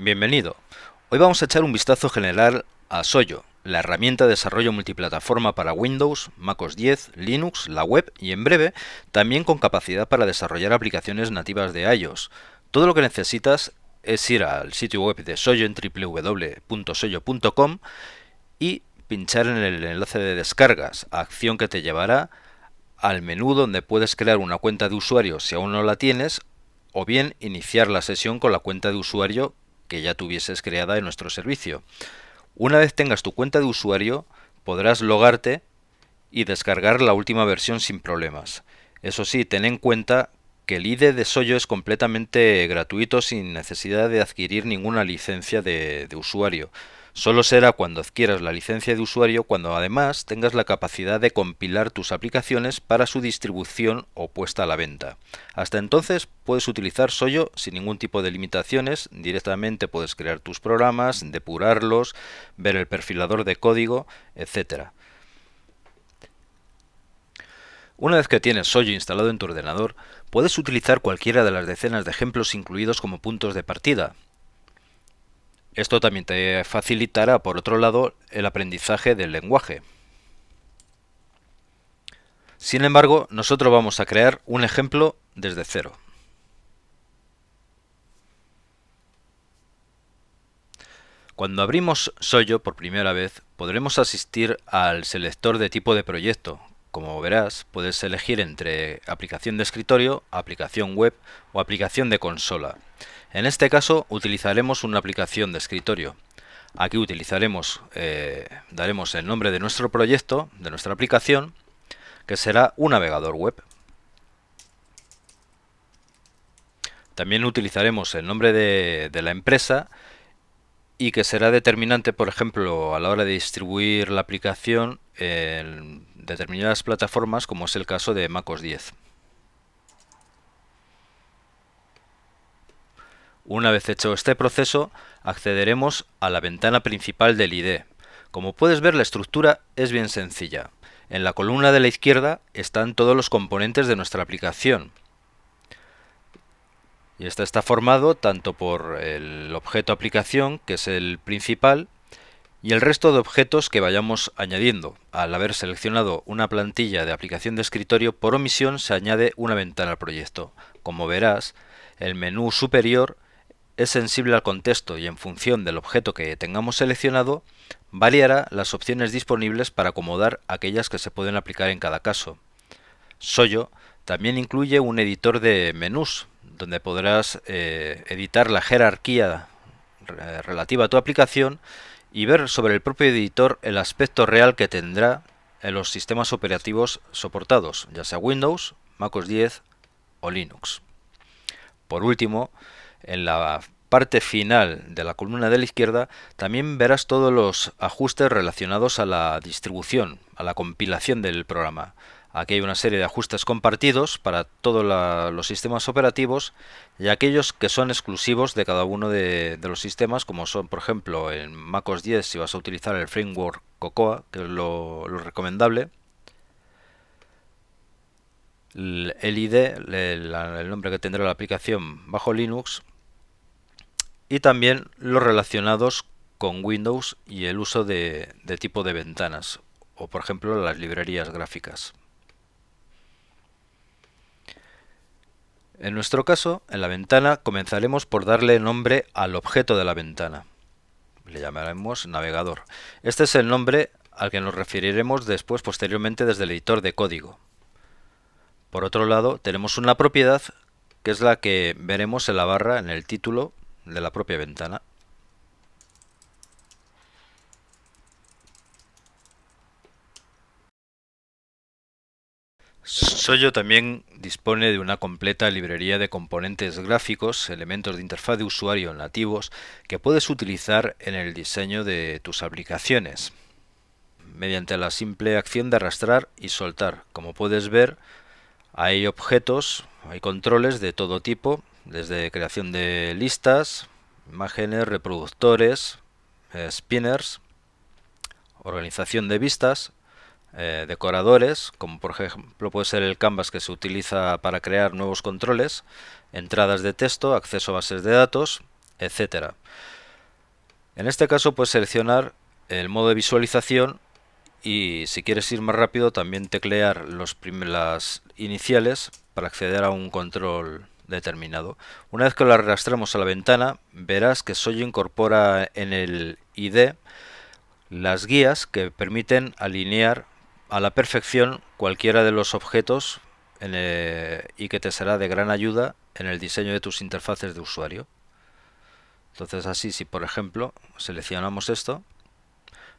Bienvenido. Hoy vamos a echar un vistazo general a Soyo, la herramienta de desarrollo multiplataforma para Windows, MacOS 10, Linux, la web y en breve también con capacidad para desarrollar aplicaciones nativas de iOS. Todo lo que necesitas es ir al sitio web de Soyo en www.soyo.com y pinchar en el enlace de descargas, acción que te llevará al menú donde puedes crear una cuenta de usuario si aún no la tienes, o bien iniciar la sesión con la cuenta de usuario que ya tuvieses creada en nuestro servicio. Una vez tengas tu cuenta de usuario, podrás logarte y descargar la última versión sin problemas. Eso sí, ten en cuenta que el IDE de Soyo es completamente gratuito sin necesidad de adquirir ninguna licencia de usuario. Solo será cuando adquieras la licencia de usuario cuando además tengas la capacidad de compilar tus aplicaciones para su distribución o puesta a la venta. Hasta entonces puedes utilizar Soyo sin ningún tipo de limitaciones, directamente puedes crear tus programas, depurarlos, ver el perfilador de código, etc. Una vez que tienes Soyo instalado en tu ordenador, puedes utilizar cualquiera de las decenas de ejemplos incluidos como puntos de partida. Esto también te facilitará, por otro lado, el aprendizaje del lenguaje. Sin embargo, nosotros vamos a crear un ejemplo desde cero. Cuando abrimos Soyo por primera vez, podremos asistir al selector de tipo de proyecto. Como verás, puedes elegir entre aplicación de escritorio, aplicación web o aplicación de consola. En este caso, utilizaremos una aplicación de escritorio. Aquí daremos el nombre de nuestro proyecto, de nuestra aplicación, que será un navegador web. También utilizaremos el nombre de la empresa y que será determinante, por ejemplo, a la hora de distribuir la aplicación en determinadas plataformas, como es el caso de MacOS 10. Una vez hecho este proceso, accederemos a la ventana principal del IDE. Como puedes ver, la estructura es bien sencilla. En la columna de la izquierda están todos los componentes de nuestra aplicación. Y este está formado tanto por el objeto aplicación, que es el principal, y el resto de objetos que vayamos añadiendo. Al haber seleccionado una plantilla de aplicación de escritorio, por omisión se añade una ventana al proyecto. Como verás, el menú superior es sensible al contexto y en función del objeto que tengamos seleccionado, variará las opciones disponibles para acomodar aquellas que se pueden aplicar en cada caso. Soyo también incluye un editor de menús, donde podrás editar la jerarquía relativa a tu aplicación y ver sobre el propio editor el aspecto real que tendrá en los sistemas operativos soportados, ya sea Windows, MacOS 10 o Linux. Por último, en la parte final de la columna de la izquierda también verás todos los ajustes relacionados a la distribución, a la compilación del programa. Aquí hay una serie de ajustes compartidos para todos los sistemas operativos y aquellos que son exclusivos de cada uno de los sistemas, como son, por ejemplo, en MacOS 10 si vas a utilizar el framework Cocoa, que es lo recomendable, el ID, el nombre que tendrá la aplicación bajo Linux, y también los relacionados con Windows y el uso de tipo de ventanas, o por ejemplo las librerías gráficas. En nuestro caso, en la ventana comenzaremos por darle nombre al objeto de la ventana. Le llamaremos navegador. Este es el nombre al que nos referiremos después posteriormente desde el editor de código. Por otro lado, tenemos una propiedad que es la que veremos en la barra en el título de la propia ventana. Soyo también dispone de una completa librería de componentes gráficos, elementos de interfaz de usuario nativos que puedes utilizar en el diseño de tus aplicaciones mediante la simple acción de arrastrar y soltar. Como puedes ver, hay objetos, hay controles de todo tipo, desde creación de listas, imágenes, reproductores, spinners, organización de vistas, decoradores, como por ejemplo puede ser el canvas que se utiliza para crear nuevos controles, entradas de texto, acceso a bases de datos etcétera. En este caso puedes seleccionar el modo de visualización y si quieres ir más rápido también teclear las iniciales para acceder a un control determinado. Una vez que lo arrastramos a la ventana, verás que Soyo incorpora en el ID las guías que permiten alinear a la perfección cualquiera de los objetos y que te será de gran ayuda en el diseño de tus interfaces de usuario. Entonces así, si por ejemplo seleccionamos esto,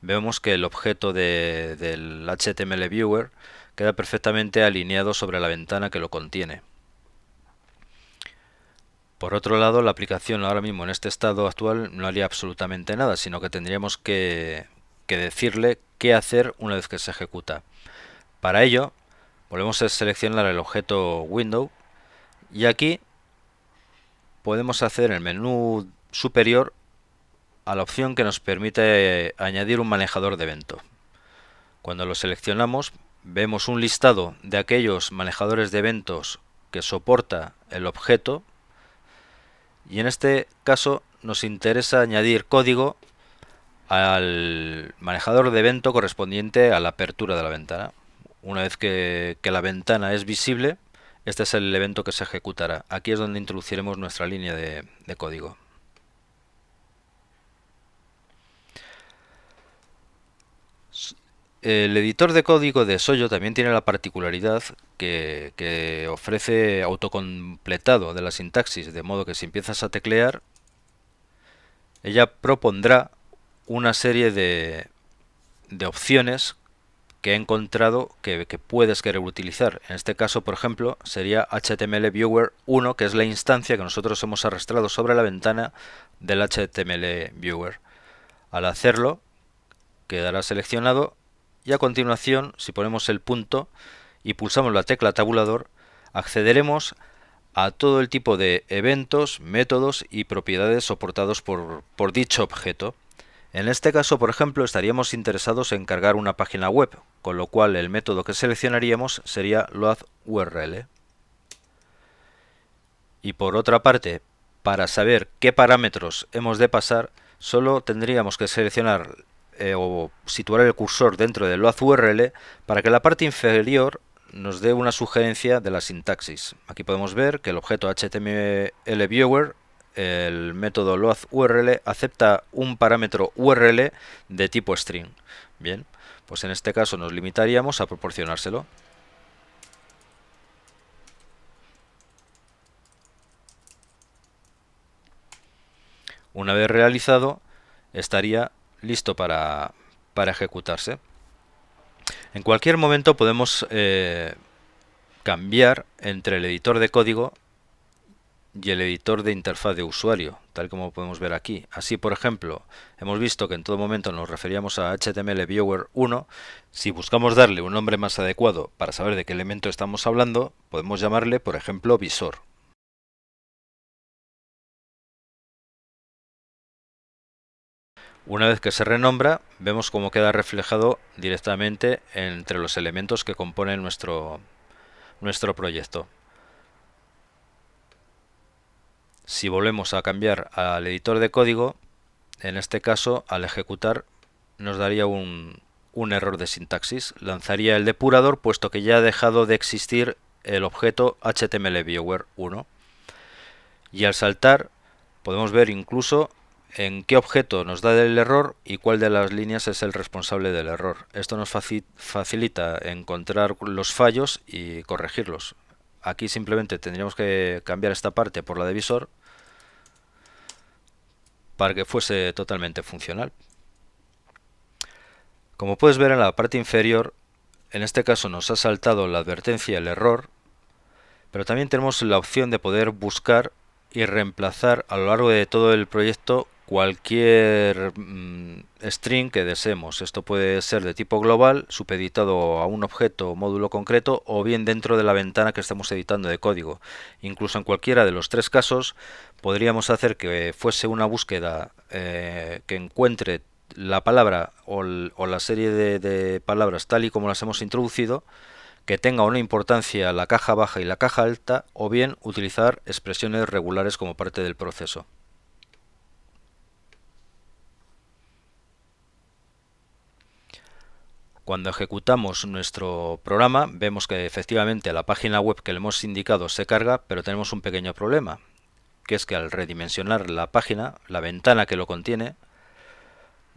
vemos que el objeto del HTML Viewer queda perfectamente alineado sobre la ventana que lo contiene. Por otro lado, la aplicación ahora mismo en este estado actual no haría absolutamente nada, sino que tendríamos que decirle qué hacer una vez que se ejecuta. Para ello, volvemos a seleccionar el objeto Window y aquí podemos hacer en el menú superior a la opción que nos permite añadir un manejador de evento. Cuando lo seleccionamos, vemos un listado de aquellos manejadores de eventos que soporta el objeto y en este caso nos interesa añadir código al manejador de evento correspondiente a la apertura de la ventana. Una vez que la ventana es visible, este es el evento que se ejecutará. Aquí es donde introduciremos nuestra línea de código. El editor de código de Soyo también tiene la particularidad que ofrece autocompletado de la sintaxis, de modo que si empiezas a teclear, ella propondrá una serie de opciones que he encontrado que puedes querer utilizar. En este caso, por ejemplo, sería HTML Viewer 1, que es la instancia que nosotros hemos arrastrado sobre la ventana del HTML Viewer. Al hacerlo, quedará seleccionado y a continuación, si ponemos el punto y pulsamos la tecla tabulador, accederemos a todo el tipo de eventos, métodos y propiedades soportados por dicho objeto. En este caso, por ejemplo, estaríamos interesados en cargar una página web, con lo cual el método que seleccionaríamos sería loadURL. Y por otra parte, para saber qué parámetros hemos de pasar, solo tendríamos que seleccionar o situar el cursor dentro de loadURL para que la parte inferior nos dé una sugerencia de la sintaxis. Aquí podemos ver que el objeto HTML Viewer, el método loadURL, acepta un parámetro URL de tipo string. Bien, pues en este caso nos limitaríamos a proporcionárselo. Una vez realizado, estaría listo para ejecutarse. En cualquier momento podemos cambiar entre el editor de código y el editor de interfaz de usuario, tal como podemos ver aquí. Así, por ejemplo, hemos visto que en todo momento nos referíamos a HTML Viewer 1. Si buscamos darle un nombre más adecuado para saber de qué elemento estamos hablando, podemos llamarle, por ejemplo, visor. Una vez que se renombra, vemos cómo queda reflejado directamente entre los elementos que componen nuestro proyecto. Si volvemos a cambiar al editor de código, en este caso, al ejecutar, nos daría un error de sintaxis. Lanzaría el depurador, puesto que ya ha dejado de existir el objeto HTML Viewer 1. Y al saltar, podemos ver incluso en qué objeto nos da el error y cuál de las líneas es el responsable del error. Esto nos facilita encontrar los fallos y corregirlos. Aquí simplemente tendríamos que cambiar esta parte por la de visor para que fuese totalmente funcional. Como puedes ver en la parte inferior, en este caso nos ha saltado la advertencia del error, pero también tenemos la opción de poder buscar y reemplazar a lo largo de todo el proyecto cualquier string que deseemos. Esto puede ser de tipo global, supeditado a un objeto o módulo concreto, o bien dentro de la ventana que estamos editando de código. Incluso en cualquiera de los tres casos podríamos hacer que fuese una búsqueda que encuentre la palabra o la serie de palabras tal y como las hemos introducido, que tenga una importancia la caja baja y la caja alta, o bien utilizar expresiones regulares como parte del proceso. Cuando ejecutamos nuestro programa, vemos que efectivamente la página web que le hemos indicado se carga, pero tenemos un pequeño problema, que es que al redimensionar la página, la ventana que lo contiene,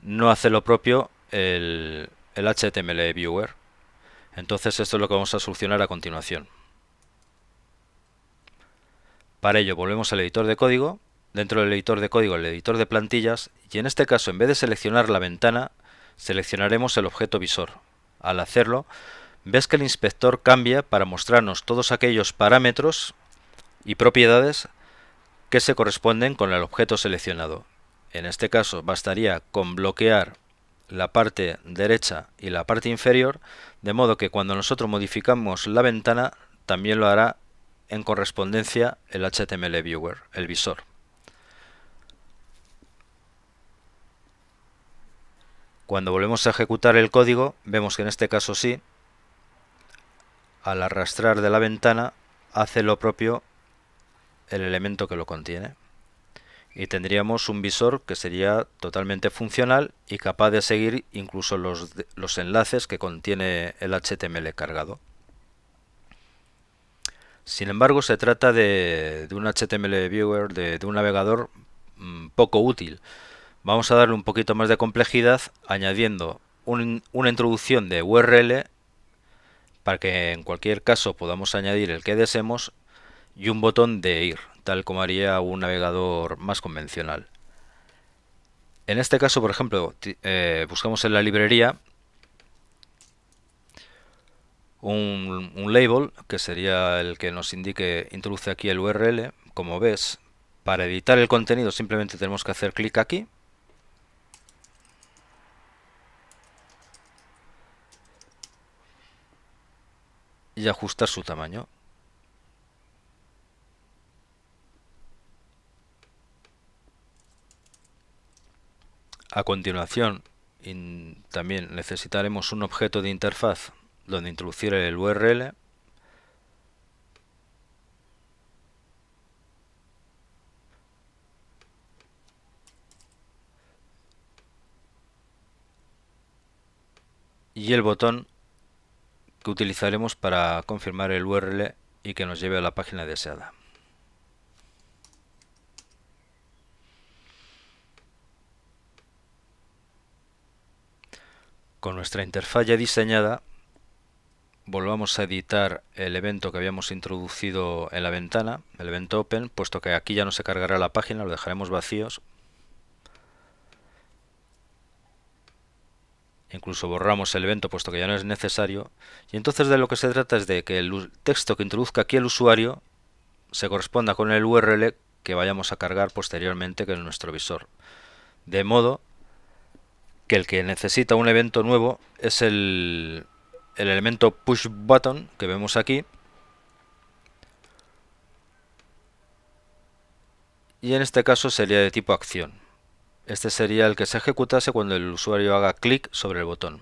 no hace lo propio el HTML Viewer. Entonces esto es lo que vamos a solucionar a continuación. Para ello volvemos al editor de código, dentro del editor de código el editor de plantillas, y en este caso en vez de seleccionar la ventana, seleccionaremos el objeto visor. Al hacerlo, ves que el inspector cambia para mostrarnos todos aquellos parámetros y propiedades que se corresponden con el objeto seleccionado. En este caso bastaría con bloquear la parte derecha y la parte inferior, de modo que cuando nosotros modificamos la ventana también lo hará en correspondencia el HTML Viewer, el visor. Cuando volvemos a ejecutar el código, vemos que en este caso sí, al arrastrar de la ventana, hace lo propio el elemento que lo contiene. Y tendríamos un visor que sería totalmente funcional y capaz de seguir incluso los enlaces que contiene el HTML cargado. Sin embargo, se trata de un HTML Viewer, de un navegador poco útil. Vamos a darle un poquito más de complejidad añadiendo una introducción de URL para que en cualquier caso podamos añadir el que deseemos y un botón de ir, tal como haría un navegador más convencional. En este caso, por ejemplo, buscamos en la librería un label, que sería el que nos indique, introduce aquí el URL. Como ves, para editar el contenido simplemente tenemos que hacer clic aquí. Y ajustar su tamaño. A continuación, también necesitaremos un objeto de interfaz donde introducir el URL. Y el botón que utilizaremos para confirmar el URL y que nos lleve a la página deseada. Con nuestra interfaz ya diseñada, volvamos a editar el evento que habíamos introducido en la ventana, el evento open, puesto que aquí ya no se cargará la página, lo dejaremos vacíos. Incluso borramos el evento puesto que ya no es necesario. Y entonces de lo que se trata es de que el texto que introduzca aquí el usuario se corresponda con el URL que vayamos a cargar posteriormente en nuestro visor. De modo que el que necesita un evento nuevo es el elemento push button que vemos aquí. Y en este caso sería de tipo acción. Este sería el que se ejecutase cuando el usuario haga clic sobre el botón.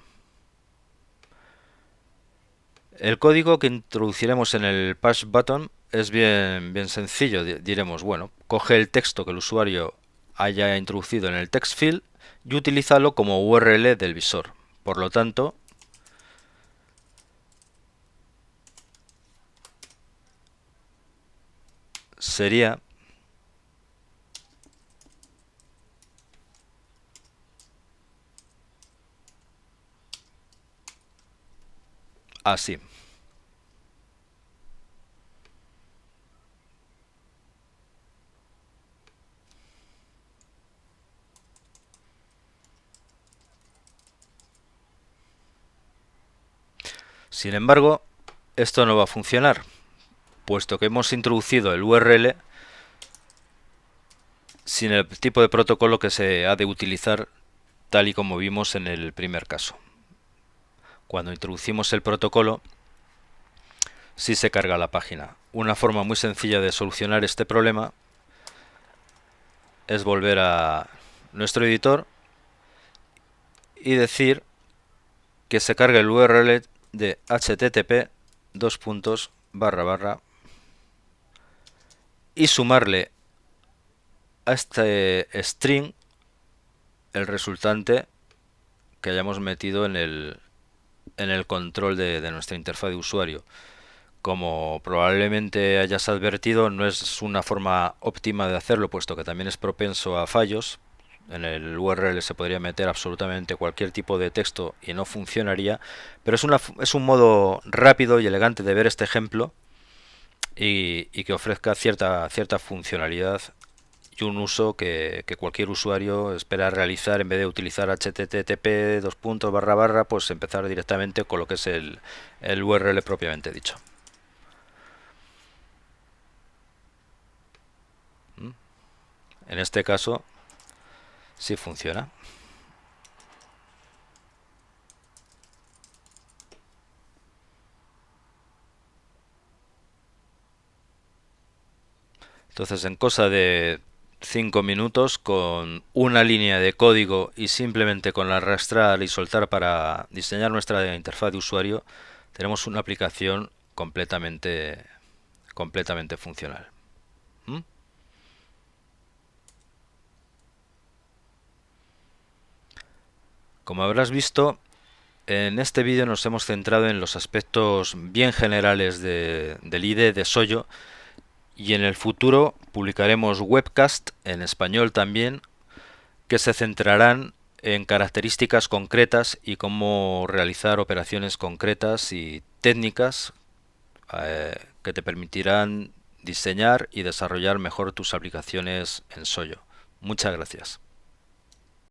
El código que introduciremos en el push button es bien sencillo. Diremos, bueno, coge el texto que el usuario haya introducido en el text field y utilízalo como URL del visor. Por lo tanto, sería así. Sin embargo, esto no va a funcionar, puesto que hemos introducido el URL sin el tipo de protocolo que se ha de utilizar, tal y como vimos en el primer caso. Cuando introducimos el protocolo, sí se carga la página. Una forma muy sencilla de solucionar este problema es volver a nuestro editor y decir que se cargue el URL de http y sumarle a este string el resultante que hayamos metido en el en el control de nuestra interfaz de usuario. Como probablemente hayas advertido, no es una forma óptima de hacerlo, puesto que también es propenso a fallos. En el URL se podría meter absolutamente cualquier tipo de texto y no funcionaría, pero es un modo rápido y elegante de ver este ejemplo y que ofrezca cierta funcionalidad y un uso que cualquier usuario espera realizar en vez de utilizar http pues empezar directamente con lo que es el URL propiamente dicho. En este caso sí funciona. Entonces, en cosa de 5 minutos, con una línea de código y simplemente con la arrastrar y soltar para diseñar nuestra interfaz de usuario, tenemos una aplicación completamente funcional. ¿Mm? Como habrás visto, en este vídeo nos hemos centrado en los aspectos bien generales del IDE de Soyo, y en el futuro publicaremos webcast en español también que se centrarán en características concretas y cómo realizar operaciones concretas y técnicas que te permitirán diseñar y desarrollar mejor tus aplicaciones en Soyo. Muchas gracias.